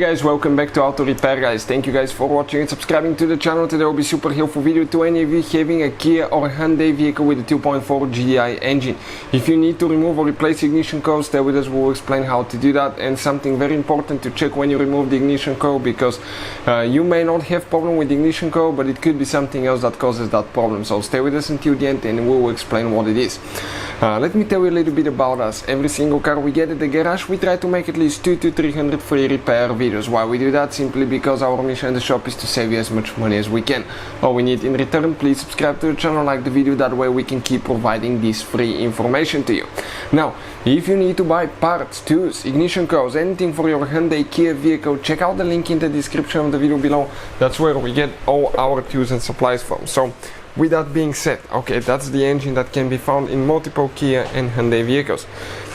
Guys, welcome back to Auto Repair guys. Thank you guys for watching and subscribing to the channel. Today will be super helpful video to any of you having a Kia or Hyundai vehicle with a 2.4 Gdi engine. If you need to remove or replace ignition coil, stay with us, we'll explain how to do that, and something very important to check when you remove the ignition coil, because you may not have problem with the ignition coil, but it could be something else that causes that problem. So stay with us until the end and we will explain what it is. Let me tell you a little bit about us. Every single car we get at the garage, we try to make at least 200 to 300 free repair videos. Why we do that? Simply because our mission in the shop is to save you as much money as we can. All we need in return, please subscribe to the channel, like the video, that way we can keep providing this free information to you. Now, if you need to buy parts, tools, ignition coils, anything for your Hyundai Kia vehicle, check out the link in the description of the video below. That's where we get all our tools and supplies from. So with that being said, okay, that's the engine that can be found in multiple Kia and Hyundai vehicles.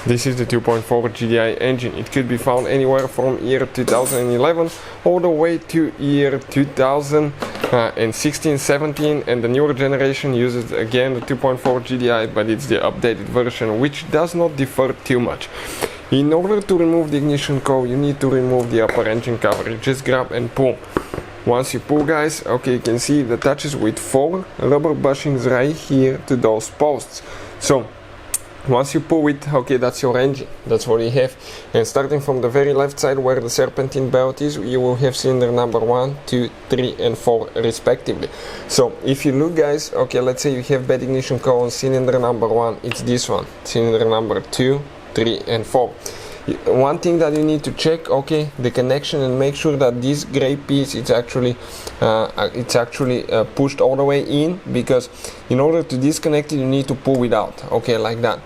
This is the 2.4 Gdi engine. It could be found anywhere from year 2011 all the way to year 2016-17, and the newer generation uses again the 2.4 Gdi, but it's the updated version, which does not differ too much. In order to remove the ignition coil, you need to remove the upper engine cover. You just grab and pull. Once you pull, guys, okay, you can see it attaches with 4 rubber bushings right here to those posts. So once you pull it, okay, that's your engine, that's what you have. And starting from the very left side where the serpentine belt is, you will have cylinder number 1, 2, 3 and 4 respectively. So if you look, guys, okay, let's say you have bad ignition coil on cylinder number 1, it's this one, cylinder number 2, 3 and 4. One thing that you need to check, okay, the connection, and make sure that this gray piece is actually pushed all the way in, because in order to disconnect it you need to pull it out, okay, like that.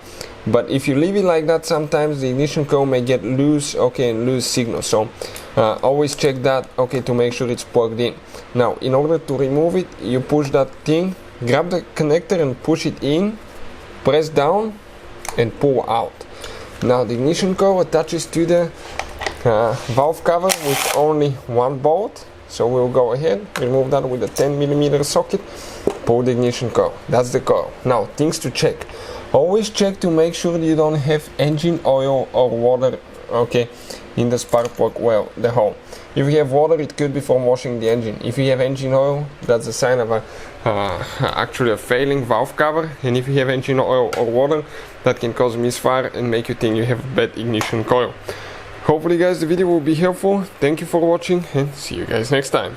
But if you leave it like that, sometimes the ignition coil may get loose, okay, and lose signal. So always check that, okay, to make sure it's plugged in. Now, in order to remove it, you push that thing, grab the connector and push it in, press down and pull out. Now the ignition coil attaches to the valve cover with only one bolt, so we'll go ahead, remove that with a 10mm socket, pull the ignition coil. That's the coil. Now, things to check. Always check to make sure you don't have engine oil or water, okay, in the spark plug, well, the hole. If you have water, it could be from washing the engine. If you have engine oil, that's a sign of actually a failing valve cover. And if you have engine oil or water, that can cause misfire and make you think you have a bad ignition coil. Hopefully, guys, the video will be helpful. Thank you for watching and see you guys next time.